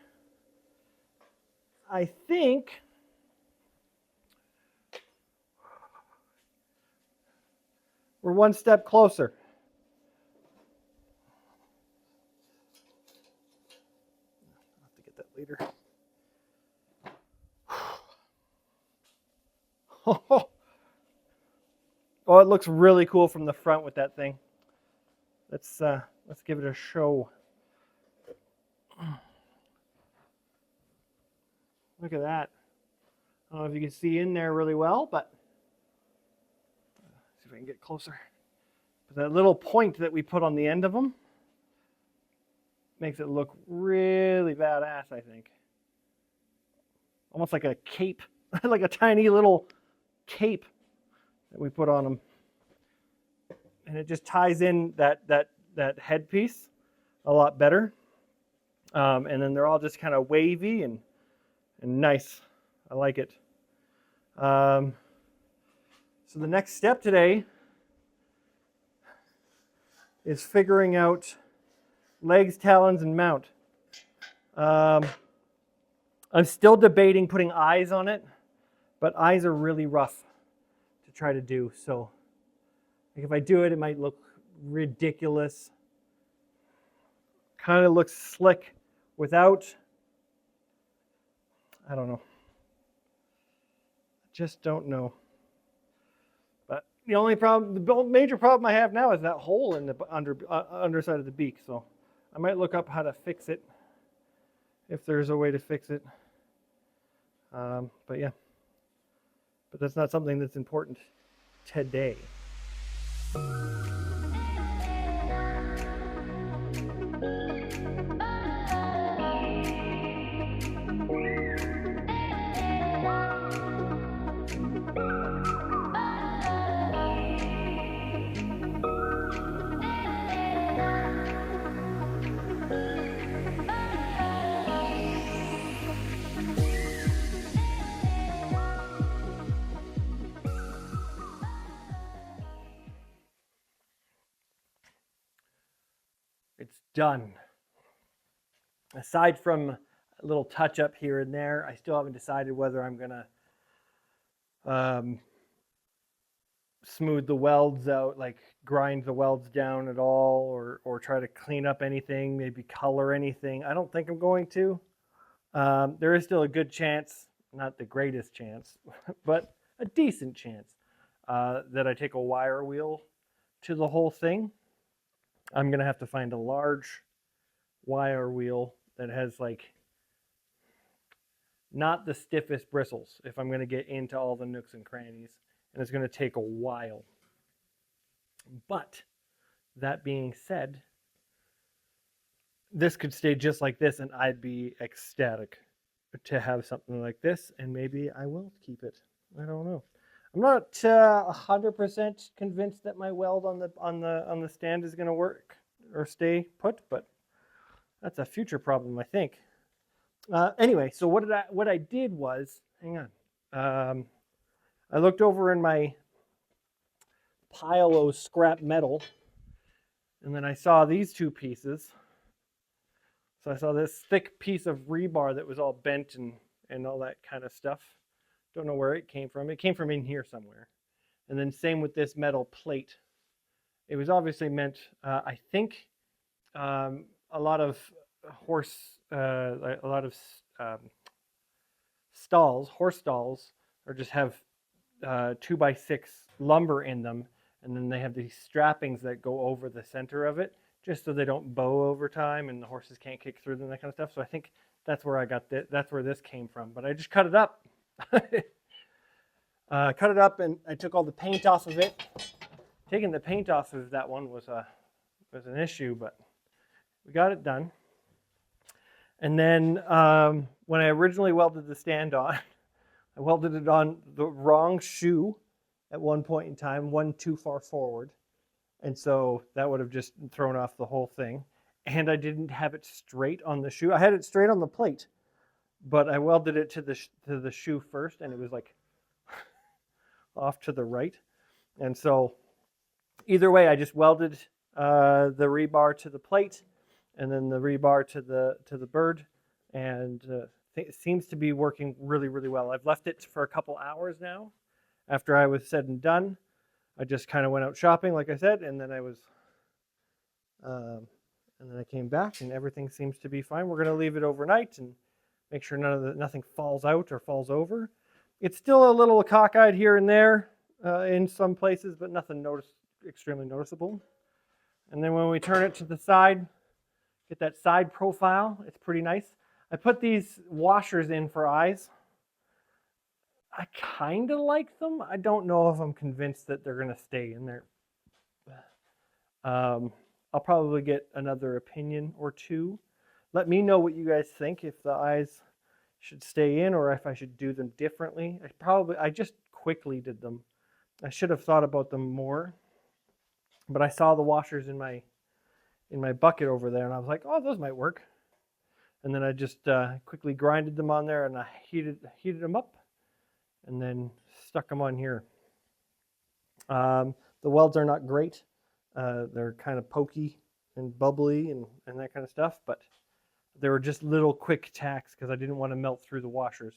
we're one step closer. I'll have to get that later. Oh, it looks really cool from the front with that thing. Let's give it a show. Look at that. I don't know if you can see in there really well, but if I can get closer. But that little point that we put on the end of them makes it look really badass, I think. Almost like a cape, like a tiny little cape that we put on them. And it just ties in that headpiece a lot better. And then they're all just kind of wavy and nice. I like it. So the next step today is figuring out legs, talons, and mount. I'm still debating putting eyes on it, but eyes are really rough to try to do. So like if I do it, it might look ridiculous. Kind of looks slick without, I don't know. Just don't know. But the only problem, the major problem I have now is that hole in the underside of the beak. So I might look up how to fix it if there's a way to fix it. But yeah, but that's not something that's important today. It's done. Aside from a little touch up here and there, I still haven't decided whether I'm going to smooth the welds out, like grind the welds down at all, or try to clean up anything, maybe color anything. I don't think I'm going to. There is still a good chance, not the greatest chance, but a decent chance that I take a wire wheel to the whole thing. I'm going to have to find a large wire wheel that has like not the stiffest bristles if I'm going to get into all the nooks and crannies, and it's going to take a while. But that being said, this could stay just like this and I'd be ecstatic to have something like this, and maybe I will keep it. I don't know. I'm not 100% convinced that my weld on the stand is going to work or stay put, but that's a future problem, I think. Anyway, so what I did was, hang on. I looked over in my pile of scrap metal, and then I saw these two pieces. So I saw this thick piece of rebar that was all bent and all that kind of stuff. Don't know where it came from. It came from in here somewhere. And then same with this metal plate. It was obviously meant, I think, a lot of horse stalls, or just have 2x6 lumber in them, and then they have these strappings that go over the center of it, just so they don't bow over time and the horses can't kick through them, that kind of stuff. So I think that's where I got this. That's where this came from. But I just cut it up. Cut it up, and I took all the paint off of it. Taking the paint off of that one was an issue, but we got it done. And then when I originally welded the stand on, I welded it on the wrong shoe at one point in time, one too far forward. And so that would have just thrown off the whole thing. And I didn't have it straight on the shoe. I had it straight on the plate, but I welded it to the shoe first, and it was like off to the right. And so either way, I just welded the rebar to the plate, and then the rebar to the bird, and it seems to be working really, really well. I've left it for a couple hours now. After I was said and done, I just kind of went out shopping, like I said, and then I came back, and everything seems to be fine. We're going to leave it overnight and make sure nothing falls out or falls over. It's still a little cockeyed here and there in some places, but nothing extremely noticeable. And then when we turn it to the side, get that side profile, it's pretty nice. I put these washers in for eyes. I kind of like them. I don't know if I'm convinced that they're going to stay in there. I'll probably get another opinion or two. Let me know what you guys think, if the eyes should stay in or if I should do them differently. I just quickly did them. I should have thought about them more, but I saw the washers in my bucket over there and I was like, oh, those might work. And then I just quickly grinded them on there and I heated them up and then stuck them on here. The welds are not great. They're kind of pokey and bubbly and that kind of stuff, but they were just little quick tacks because I didn't want to melt through the washers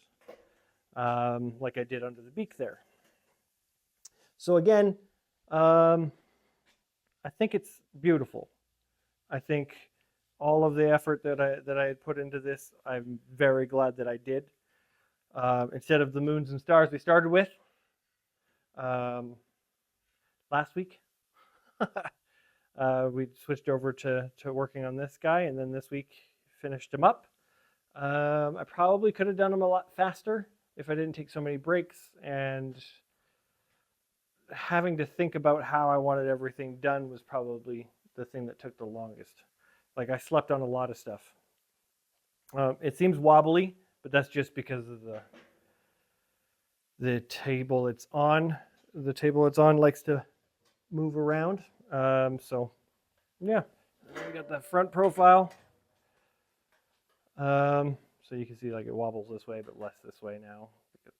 like I did under the beak there. So again, I think it's beautiful. I think all of the effort that I had put into this, I'm very glad that I did. Instead of the moons and stars we started with last week, we switched over to working on this guy, and then this week finished him up. I probably could have done him a lot faster if I didn't take so many breaks, and having to think about how I wanted everything done was probably the thing that took the longest. Like, I slept on a lot of stuff. It seems wobbly, but that's just because of the table it's on. The table it's on likes to move around. So yeah, we got the front profile. So you can see like it wobbles this way, but less this way now.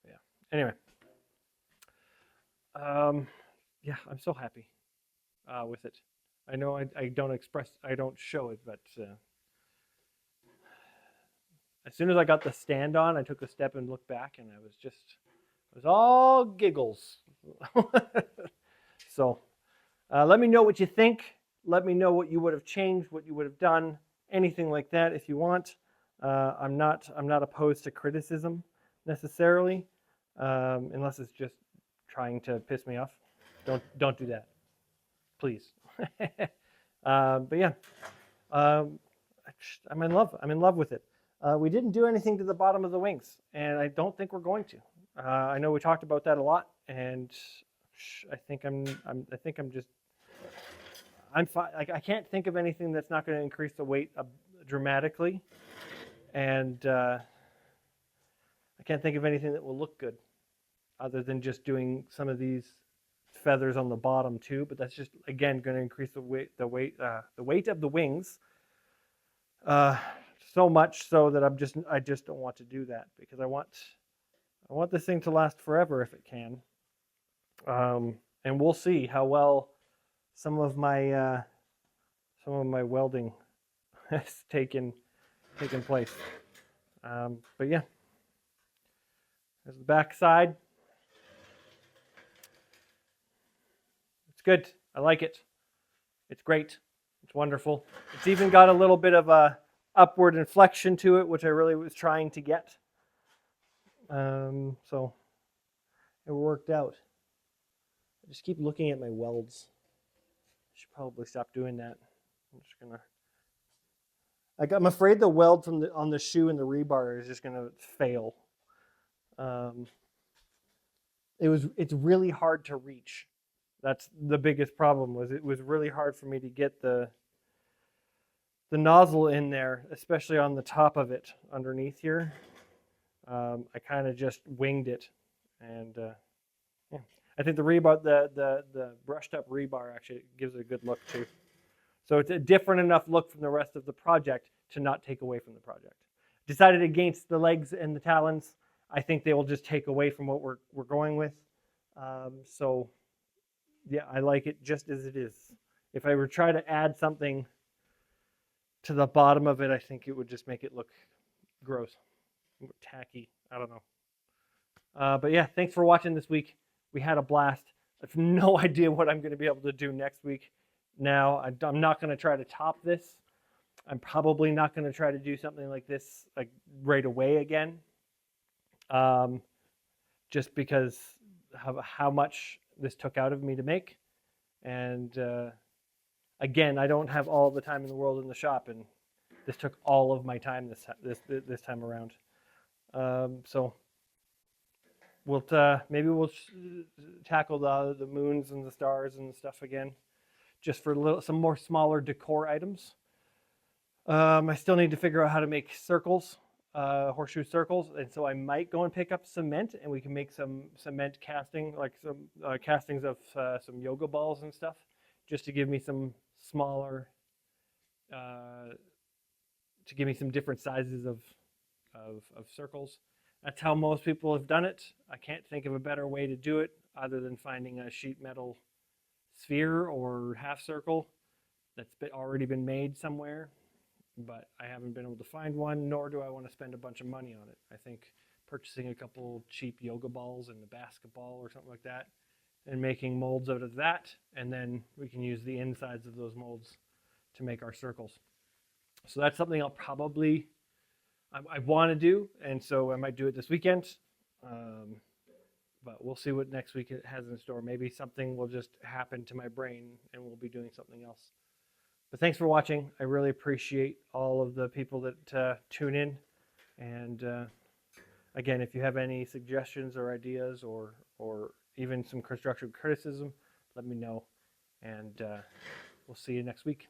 Yeah. Anyway. Yeah, I'm so happy with it. I know I don't show it, but as soon as I got the stand on, I took a step and looked back, and it was all giggles. So let me know what you think. Let me know what you would have changed, what you would have done, anything like that if you want. I'm not opposed to criticism necessarily, unless it's just trying to piss me off. Don't do that, please. But yeah, I'm in love. I'm in love with it. We didn't do anything to the bottom of the wings, and I don't think we're going to. I know we talked about that a lot, and I think I'm fine. I can't think of anything that's not going to increase the weight dramatically, and I can't think of anything that will look good, other than just doing some of these feathers on the bottom too. But that's just, again, going to increase the weight of the wings so much so that I just don't want to do that, because I want this thing to last forever if it can. And we'll see how well some of my welding has taken place. But yeah, there's the back side. It's good. I like it. It's great. It's wonderful. It's even got a little bit of a upward inflection to it, which I really was trying to get. So it worked out. I just keep looking at my welds. I should probably stop doing that. I'm afraid the weld on the shoe and the rebar is just gonna fail. It's really hard to reach. That's the biggest problem. It was really hard for me to get the nozzle in there, especially on the top of it underneath here. I kind of just winged it, and yeah. I think the rebar, the brushed up rebar, actually gives it a good look too. So it's a different enough look from the rest of the project to not take away from the project. Decided against the legs and the talons. I think they will just take away from what we're going with. So yeah, I like it just as it is. If I were to try to add something to the bottom of it, I think it would just make it look gross, tacky. I don't know. But yeah, thanks for watching this week. We had a blast. I have no idea what I'm going to be able to do next week. Now, I'm not going to try to top this. I'm probably not going to try to do something like this like right away again. Just because of how much this took out of me to make. And again, I don't have all the time in the world in the shop, and this took all of my time this time around. So maybe we'll tackle the moons and the stars and stuff again, just for some more smaller decor items. I still need to figure out how to make circles, horseshoe circles, and so I might go and pick up cement, and we can make some cement casting, like some castings of some yoga balls and stuff, just to give me some smaller, to give me some different sizes of circles. That's how most people have done it. I can't think of a better way to do it other than finding a sheet metal sphere or half circle that's already been made somewhere. But I haven't been able to find one, nor do I want to spend a bunch of money on it. I think purchasing a couple cheap yoga balls and a basketball or something like that, and making molds out of that, and then we can use the insides of those molds to make our circles. So that's something I'll probably, I want to do, and so I might do it this weekend. But we'll see what next week it has in store. Maybe something will just happen to my brain and we'll be doing something else. But thanks for watching. I really appreciate all of the people that tune in. And again, if you have any suggestions or ideas or even some constructive criticism, let me know. And we'll see you next week.